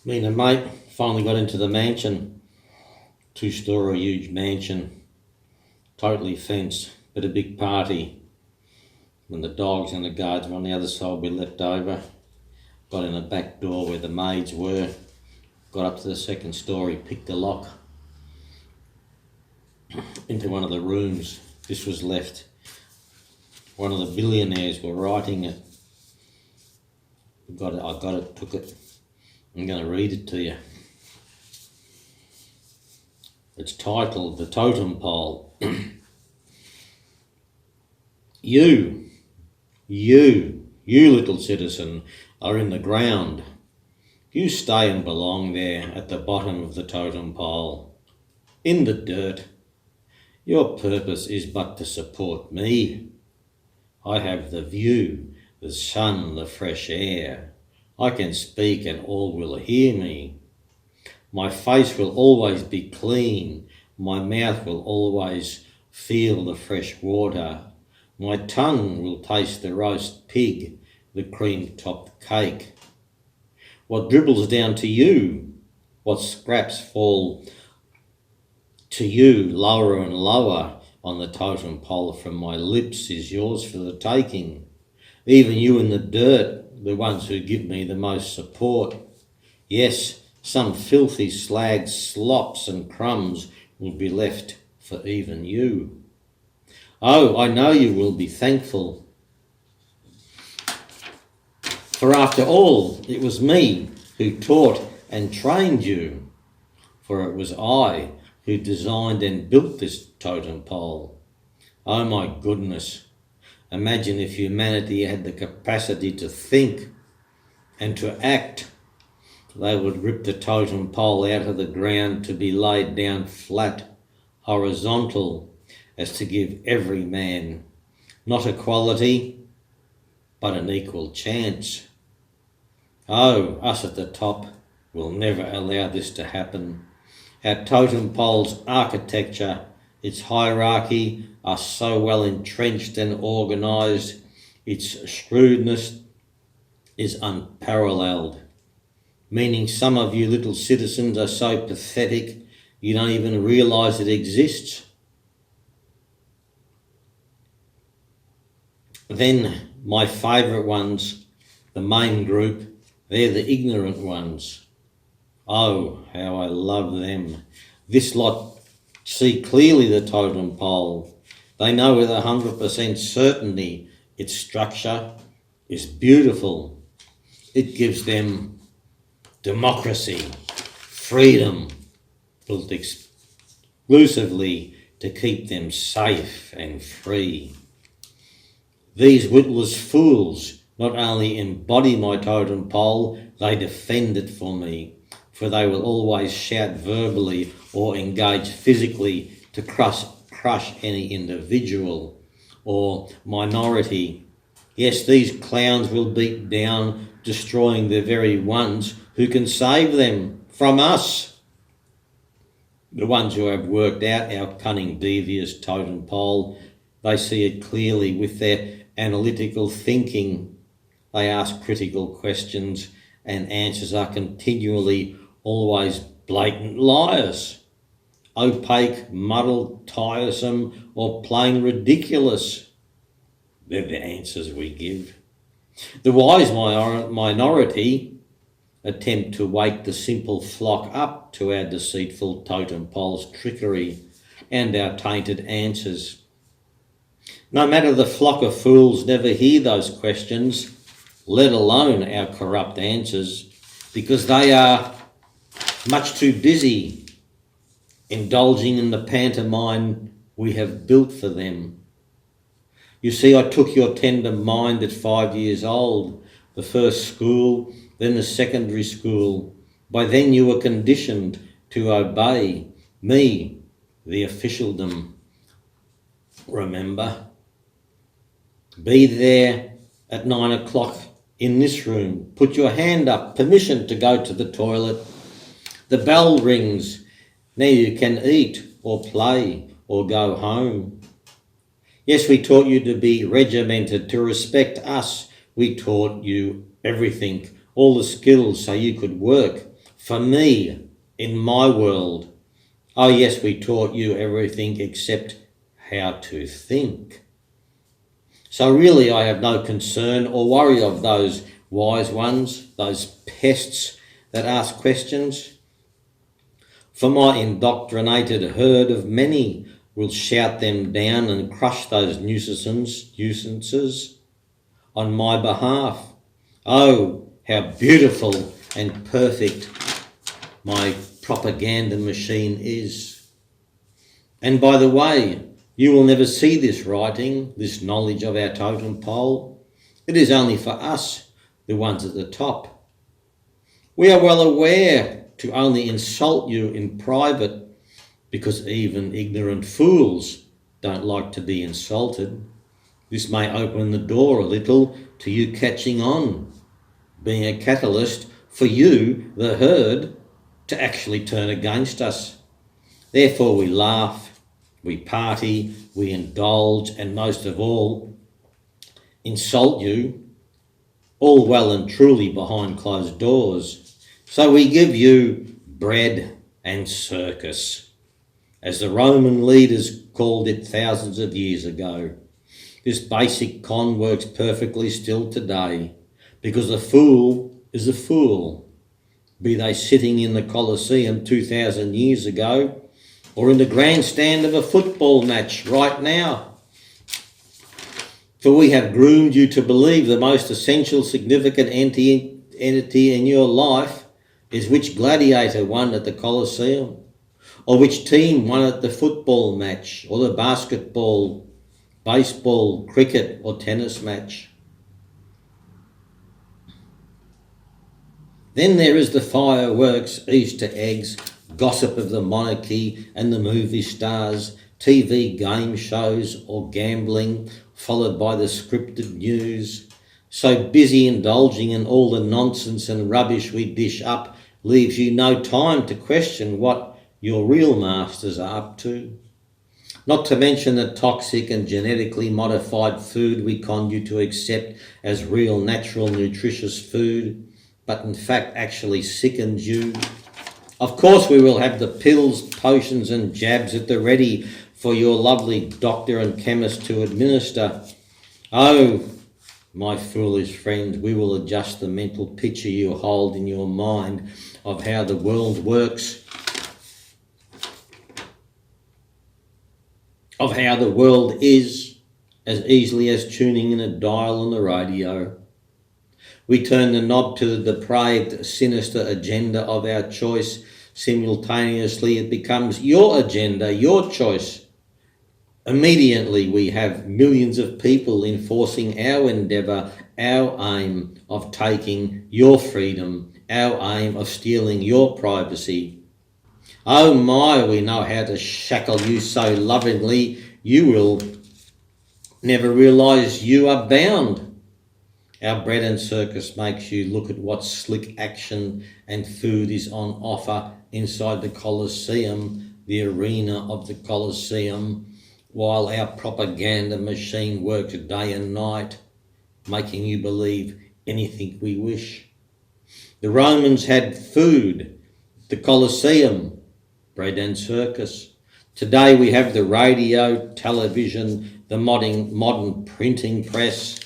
Me and a mate finally got into the mansion, two-story huge mansion, totally fenced, but a big party. When the dogs and the guards were on the other side, we leapt over, got in the back door where the maids were, got up to the second story, picked the lock into one of the rooms. This was left. One of the billionaires were writing it. I got it, took it. I'm going to read it to you. It's titled The Totem Pole. You little citizen, are in the ground. You stay and belong there at the bottom of the totem pole, in the dirt. Your purpose is but to support me. I have the view, the sun, the fresh air. I can speak and all will hear me. My face will always be clean. My mouth will always feel the fresh water. My tongue will taste the roast pig, the cream-topped cake. What dribbles down to you, what scraps fall to you lower and lower on the totem pole from my lips is yours for the taking. Even you in the dirt, the ones who give me the most support. Yes, some filthy slag slops and crumbs will be left for even you. Oh, I know you will be thankful. For after all, it was me who taught and trained you. For it was I who designed and built this totem pole. Oh my goodness. Imagine if humanity had the capacity to think and to act. They would rip the totem pole out of the ground to be laid down flat, horizontal, as to give every man not equality, but an equal chance. Oh, us at the top will never allow this to happen. Our totem pole's architecture, its hierarchy are so well entrenched and organised, its shrewdness is unparalleled. Meaning some of you little citizens are so pathetic you don't even realise it exists. Then my favourite ones, the main group, they're the ignorant ones. Oh, how I love them. This lot see clearly the totem pole. They know with 100% certainty its structure is beautiful. It gives them democracy, freedom, built exclusively to keep them safe and free. These witless fools not only embody my totem pole, they defend it for me, for they will always shout verbally or engage physically to crush any individual or minority. Yes, these clowns will beat down, destroying the very ones who can save them from us. The ones who have worked out our cunning, devious totem pole, they see it clearly with their analytical thinking. They ask critical questions and answers are continually always blatant liars. Opaque, muddled, tiresome, or plain ridiculous. They're the answers we give. The wise minority attempt to wake the simple flock up to our deceitful totem pole's trickery and our tainted answers. No matter the flock of fools never hear those questions, let alone our corrupt answers, because they are much too busy indulging in the pantomime we have built for them. You see, I took your tender mind at 5 years old, the first school, then the secondary school. By then you were conditioned to obey me, the officialdom. Remember? Be there at 9 o'clock in this room. Put your hand up, permission to go to the toilet. The bell rings. Now you can eat or play or go home. Yes, we taught you to be regimented, to respect us. We taught you everything, all the skills so you could work For me, in my world, oh yes, we taught you everything except how to think. So really I have no concern or worry of those wise ones, those pests that ask questions. For my indoctrinated herd of many will shout them down and crush those nuisances on my behalf. Oh, how beautiful and perfect my propaganda machine is. And by the way, you will never see this writing, this knowledge of our totem pole. It is only for us, the ones at the top. We are well aware to only insult you in private, because even ignorant fools don't like to be insulted. This may open the door a little to you catching on, being a catalyst for you, the herd, to actually turn against us. Therefore we laugh, we party, we indulge, and most of all, insult you, all well and truly behind closed doors. So we give you bread and circus, as the Roman leaders called it thousands of years ago. This basic con works perfectly still today, because a fool is a fool, be they sitting in the Colosseum 2,000 years ago or in the grandstand of a football match right now. For we have groomed you to believe the most essential significant entity in your life is which gladiator won at the Colosseum, or which team won at the football match, or the basketball, baseball, cricket or tennis match. Then there is the fireworks, Easter eggs, gossip of the monarchy and the movie stars, TV game shows or gambling, followed by the scripted news. So busy indulging in all the nonsense and rubbish we dish up leaves you no time to question what your real masters are up to. Not to mention the toxic and genetically modified food we con you to accept as real, natural, nutritious food, but in fact actually sickens you. Of course we will have the pills, potions and jabs at the ready for your lovely doctor and chemist to administer. Oh, my foolish friend, we will adjust the mental picture you hold in your mind of how the world works, of how the world is, as easily as tuning in a dial on the radio. We turn the knob to the depraved, sinister agenda of our choice. Simultaneously, it becomes your agenda, your choice. Immediately, we have millions of people enforcing our endeavour, our aim of taking your freedom, our aim of stealing your privacy. Oh my, we know how to shackle you so lovingly, you will never realise you are bound. Our bread and circus makes you look at what slick action and food is on offer inside the Colosseum, the arena of the Colosseum, while our propaganda machine works day and night, making you believe anything we wish. The Romans had food, the Colosseum, bread and circus. Today we have the radio, television, the modern printing press,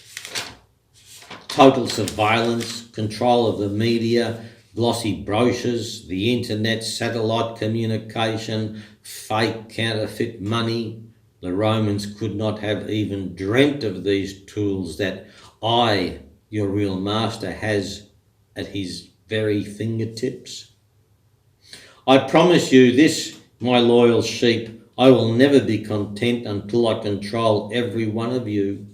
total surveillance, control of the media, glossy brochures, the internet, satellite communication, fake counterfeit money. The Romans could not have even dreamt of these tools that I, your real master, has at his very fingertips. I promise you this, my loyal sheep, I will never be content until I control every one of you.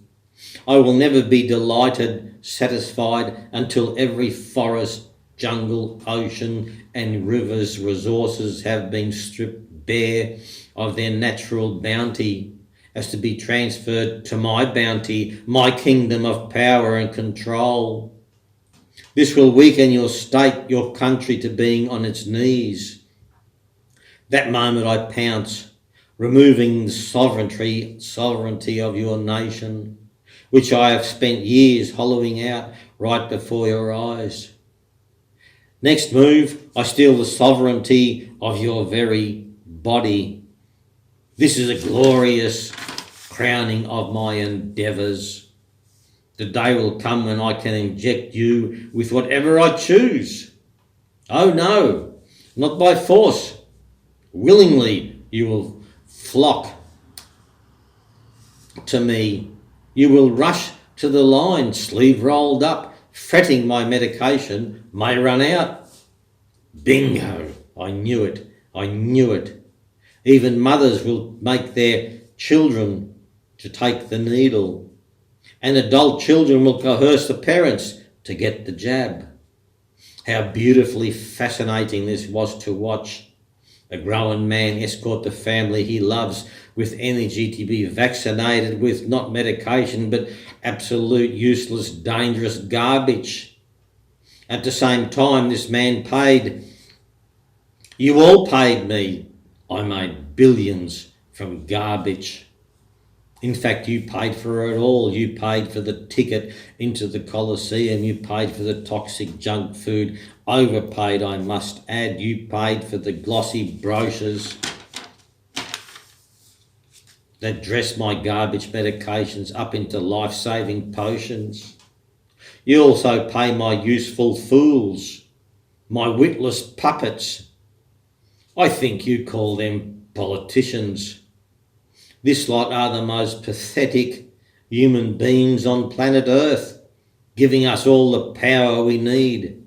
I will never be delighted, satisfied, until every forest, jungle, ocean and river's resources have been stripped bare of their natural bounty, as to be transferred to my bounty, my kingdom of power and control. This will weaken your state, your country, to being on its knees. That moment I pounce, removing the sovereignty of your nation, which I have spent years hollowing out right before your eyes. Next move, I steal the sovereignty of your very body. This is a glorious crowning of my endeavours. The day will come when I can inject you with whatever I choose. Oh no, not by force. Willingly you will flock to me. You will rush to the line, sleeve rolled up, fretting my medication may run out. Bingo! I knew it. I knew it. Even mothers will make their children to take the needle, and adult children will coerce the parents to get the jab. How beautifully fascinating this was to watch. A grown man escort the family he loves with energy to be vaccinated with not medication but absolute useless, dangerous garbage. At the same time, this man paid. You all paid me. I made billions from garbage. In fact, you paid for it all. You paid for the ticket into the Colosseum. You paid for the toxic junk food. Overpaid, I must add. You paid for the glossy brochures that dress my garbage medications up into life-saving potions. You also pay my useful fools, my witless puppets. I think you call them politicians. This lot are the most pathetic human beings on planet Earth, giving us all the power we need.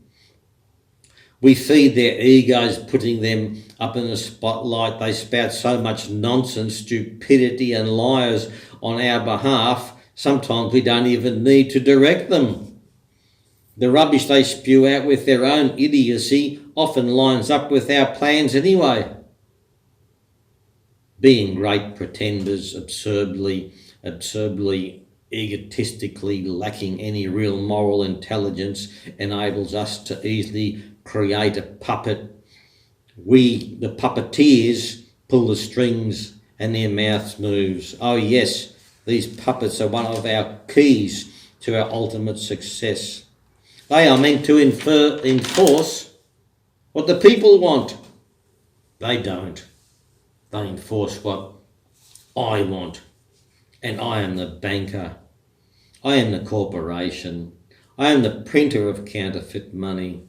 We feed their egos, putting them up in the spotlight. They spout so much nonsense, stupidity and liars on our behalf, sometimes we don't even need to direct them. The rubbish they spew out with their own idiocy often lines up with our plans anyway. Being great pretenders, absurdly, egotistically lacking any real moral intelligence, enables us to easily create a puppet. We, the puppeteers, pull the strings and their mouths moves. Oh yes, these puppets are one of our keys to our ultimate success. They are meant to enforce what the people want. They don't. They enforce what I want. And I am the banker. I am the corporation. I am the printer of counterfeit money.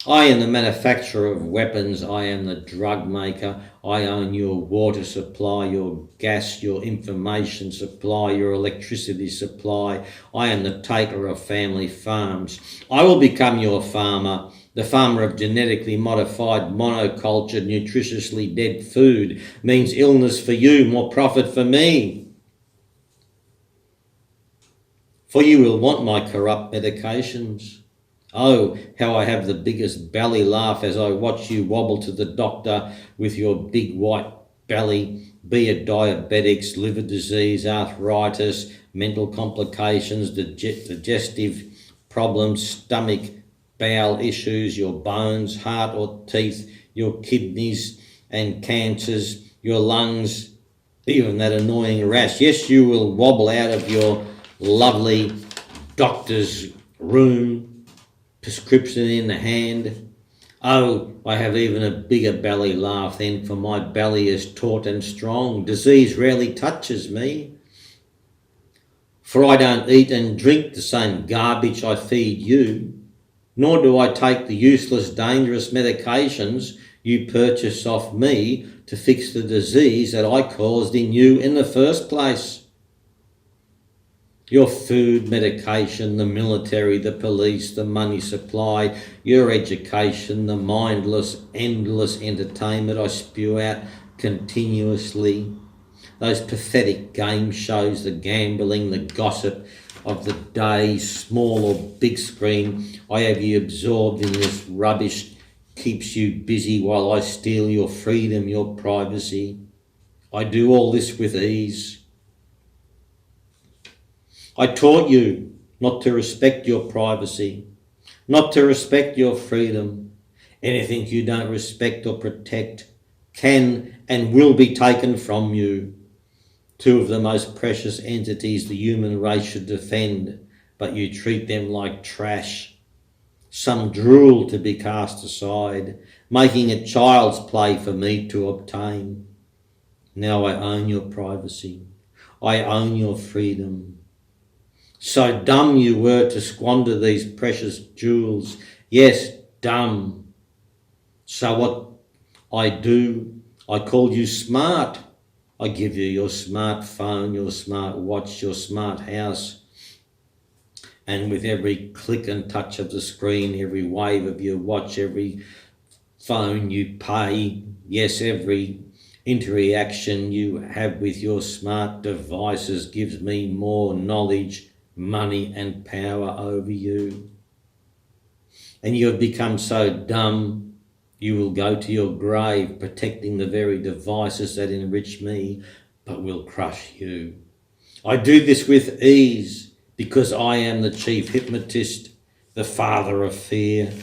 I am the manufacturer of weapons. I am the drug maker. I own your water supply, your gas, your information supply, your electricity supply. I am the taker of family farms. I will become your farmer, the farmer of genetically modified, monocultured, nutritiously dead food. Means illness for you, more profit for me. For you will want my corrupt medications. Oh, how I have the biggest belly laugh as I watch you wobble to the doctor with your big white belly, be it diabetics, liver disease, arthritis, mental complications, digestive problems, stomach, bowel issues, your bones, heart or teeth, your kidneys and cancers, your lungs, even that annoying rash. Yes, you will wobble out of your lovely doctor's room, prescription in the hand. Oh, I have even a bigger belly laugh then, for my belly is taut and strong. Disease rarely touches me, for I don't eat and drink the same garbage I feed you, nor do I take the useless, dangerous medications you purchase off me to fix the disease that I caused in you in the first place. Your food, medication, the military, the police, the money supply, your education, the mindless, endless entertainment I spew out continuously, those pathetic game shows, the gambling, the gossip of the day, small or big screen, I have you absorbed in this rubbish, keeps you busy while I steal your freedom, your privacy. I do all this with ease. I taught you not to respect your privacy, not to respect your freedom. Anything you don't respect or protect can and will be taken from you. Two of the most precious entities the human race should defend, but you treat them like trash. some drool to be cast aside, making it child's play for me to obtain. Now I own your privacy. I own your freedom. So dumb you were to squander these precious jewels. Yes, dumb. So what I do, I call you smart. I give you your smartphone, your smart watch, your smart house. And with every click and touch of the screen, every wave of your watch, every phone you pay, yes, every interaction you have with your smart devices gives me more knowledge, money and power over you. And you have become so dumb, you will go to your grave protecting the very devices that enrich me, but will crush you. I do this with ease because I am the chief hypnotist, the father of fear.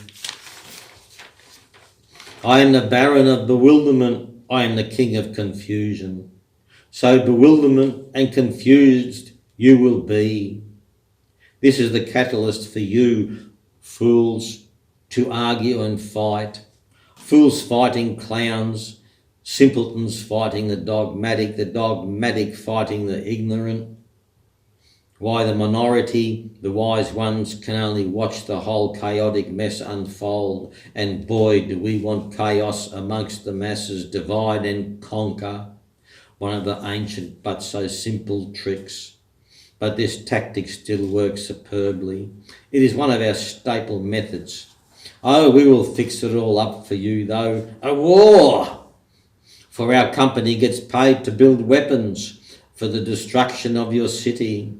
I am the baron of bewilderment. I am the king of confusion. So bewilderment and confused you will be. This is the catalyst for you, fools, to argue and fight. Fools fighting clowns, simpletons fighting the dogmatic fighting the ignorant. Why the minority, the wise ones, can only watch the whole chaotic mess unfold, and boy, do we want chaos amongst the masses, divide and conquer. One of the ancient but so simple tricks. But this tactic still works superbly. It is one of our staple methods. Oh, we will fix it all up for you, though. A war! For our company gets paid to build weapons for the destruction of your city.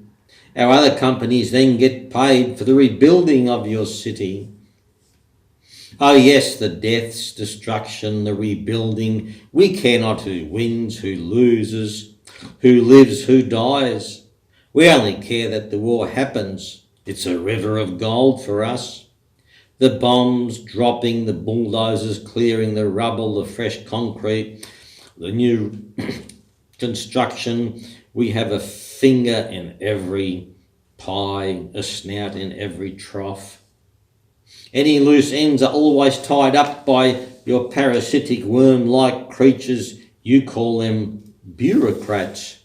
Our other companies then get paid for the rebuilding of your city. Oh yes, the deaths, destruction, the rebuilding. We care not who wins, who loses, who lives, who dies. We only care that the war happens. It's a river of gold for us. The bombs dropping, the bulldozers clearing the rubble, the fresh concrete, the new construction. We have a finger in every pie, a snout in every trough. Any loose ends are always tied up by your parasitic worm-like creatures. You call them bureaucrats,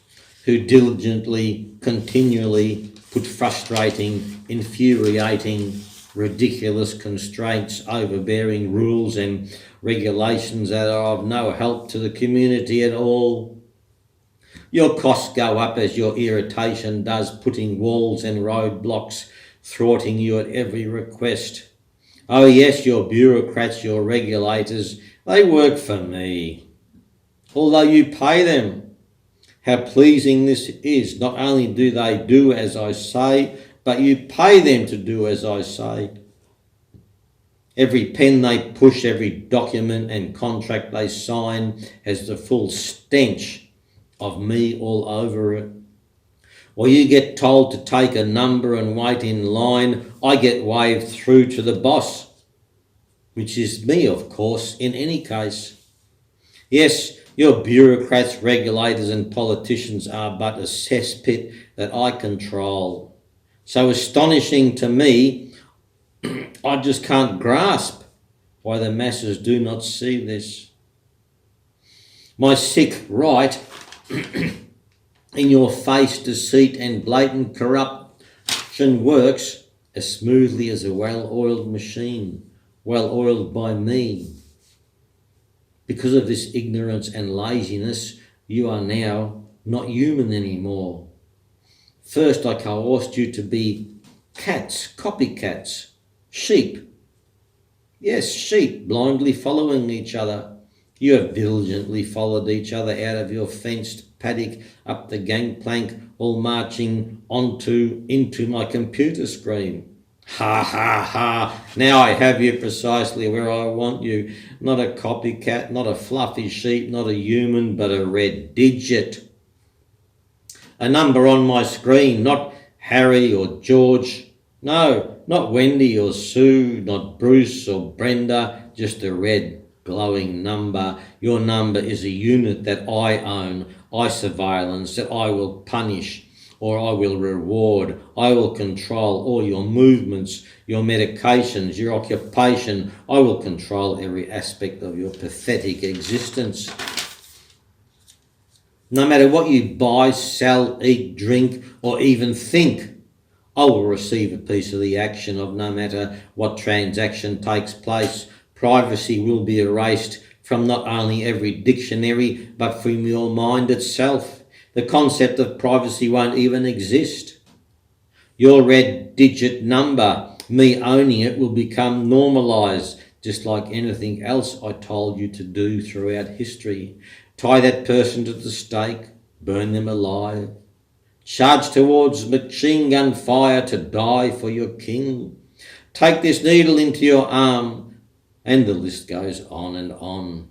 who diligently, continually put frustrating, infuriating, ridiculous constraints, overbearing rules and regulations that are of no help to the community at all. Your costs go up as your irritation does, putting walls and roadblocks, thwarting you at every request. Oh yes, your bureaucrats, your regulators, they work for me, although you pay them. How pleasing this is. Not only do they do as I say, but you pay them to do as I say. Every pen they push, every document and contract they sign has the full stench of me all over it. Or you get told to take a number and wait in line, I get waved through to the boss, which is me, of course, in any case. Yes, your bureaucrats, regulators and politicians are but a cesspit that I control. So astonishing to me, I just can't grasp why the masses do not see this. My sick right in your face deceit and blatant corruption works as smoothly as a well-oiled machine, well-oiled by me. Because of this ignorance and laziness, you are now not human anymore. First, I coerced you to be cats, copycats, sheep. Yes, sheep, blindly following each other. You have diligently followed each other out of your fenced paddock, up the gangplank, all marching into my computer screen. Ha ha ha, now I have you precisely where I want you. Not a copycat, not a fluffy sheep, not a human, but a red digit. A number on my screen, not Harry or George. No, not Wendy or Sue, not Bruce or Brenda, just a red glowing number. Your number is a unit that I own, I surveillance, that I will punish. or I will reward. I will control all your movements, your medications, your occupation. I will control every aspect of your pathetic existence. No matter what you buy, sell, eat, drink, or even think, I will receive a piece of the action of no matter what transaction takes place. Privacy will be erased from not only every dictionary, but from your mind itself. The concept of privacy won't even exist. Your red digit number, me owning it, will become normalised, just like anything else I told you to do throughout history. Tie that person to the stake, burn them alive. Charge towards machine gun fire to die for your king. Take this needle into your arm, and the list goes on and on.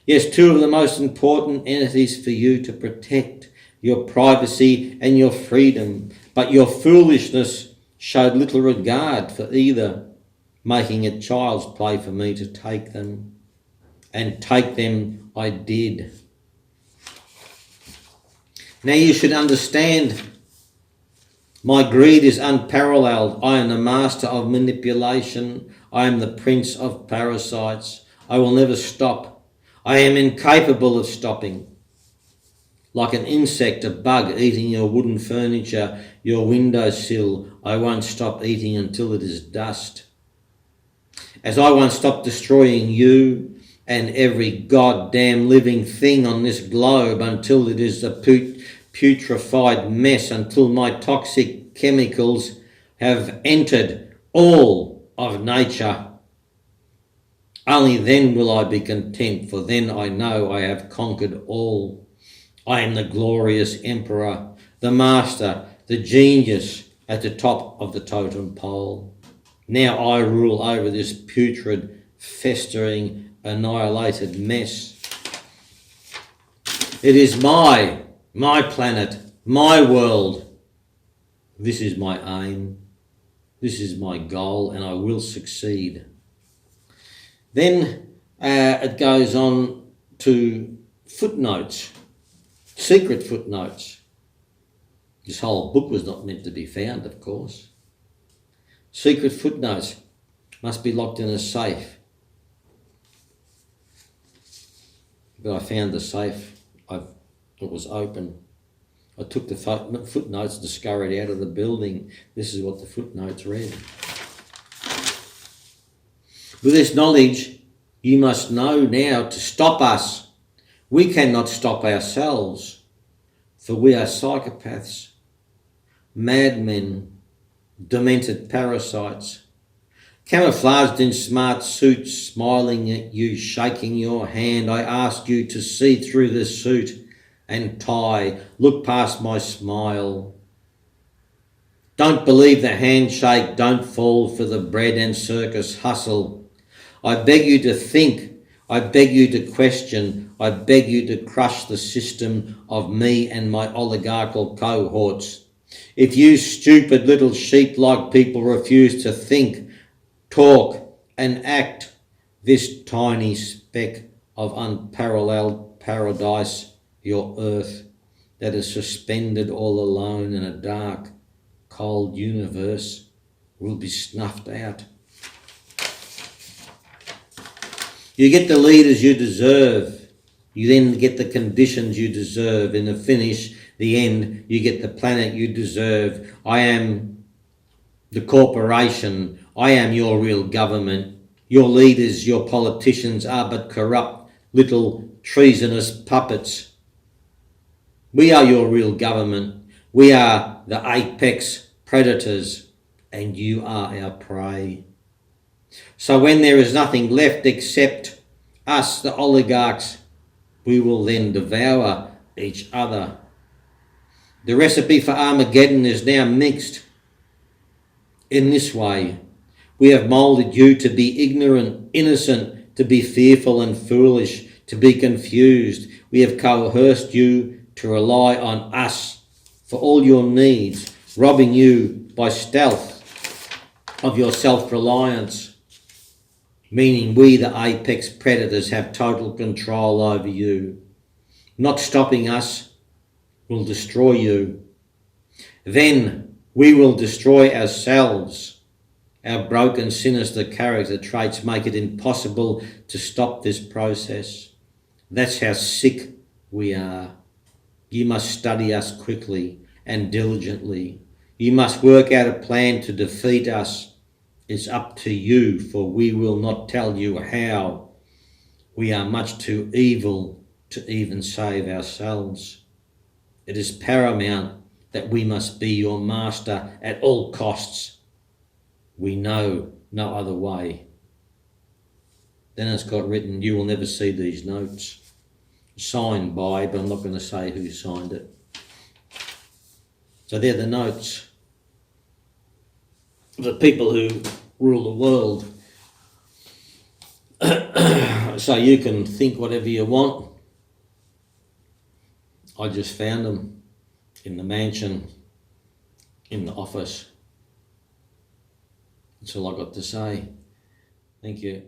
Yes, two of the most important entities for you to protect, your privacy and your freedom, but your foolishness showed little regard for either, making it child's play for me to take them. And take them I did. Now you should understand, my greed is unparalleled. I am the master of manipulation. I am the prince of parasites. I will never stop. I am incapable of stopping. Like an insect, a bug eating your wooden furniture, your windowsill, I won't stop eating until it is dust. As I won't stop destroying you and every goddamn living thing on this globe until it is a putrefied mess, until my toxic chemicals have entered all of nature. Only then will I be content, for then I know I have conquered all. I am the glorious emperor, the master, the genius at the top of the totem pole. Now I rule over this putrid, festering, annihilated mess. It is my planet, my world. This is my aim. This is my goal, and I will succeed. Then it goes on to footnotes, secret footnotes. This whole book was not meant to be found, of course. Secret footnotes must be locked in a safe. But I found the safe. It was open. I took the footnotes and scurried out of the building. This is what the footnotes read. With this knowledge, you must know now to stop us. We cannot stop ourselves, for we are psychopaths, madmen, demented parasites, camouflaged in smart suits, smiling at you, shaking your hand. I ask you to see through the suit and tie, look past my smile. Don't believe the handshake, don't fall for the bread and circus hustle. I beg you to think, I beg you to question, I beg you to crush the system of me and my oligarchical cohorts. If you stupid little sheep-like people refuse to think, talk and act, this tiny speck of unparalleled paradise, your earth, that is suspended all alone in a dark, cold universe, will be snuffed out. You get the leaders you deserve. You then get the conditions you deserve. In the finish, the end, you get the planet you deserve. I am the corporation. I am your real government. Your leaders, your politicians are but corrupt little treasonous puppets. We are your real government. We are the apex predators, and you are our prey. So when there is nothing left except us, the oligarchs, we will then devour each other. The recipe for Armageddon is now mixed in this way. We have moulded you to be ignorant, innocent, to be fearful and foolish, to be confused. We have coerced you to rely on us for all your needs, robbing you by stealth of your self-reliance, meaning we, the apex predators, have total control over you. Not stopping us will destroy you. Then we will destroy ourselves. Our broken, sinister character traits make it impossible to stop this process. That's how sick we are. You must study us quickly and diligently. You must work out a plan to defeat us. It's up to you, for we will not tell you how. We are much too evil to even save ourselves. It is paramount that we must be your master at all costs. We know no other way. Then it's got written, you will never see these notes. Signed by, but I'm not going to say who signed it. So they're the notes of the people who rule the world. So you can think whatever you want. I just found them in the mansion, in the office. That's all I got to say. Thank you.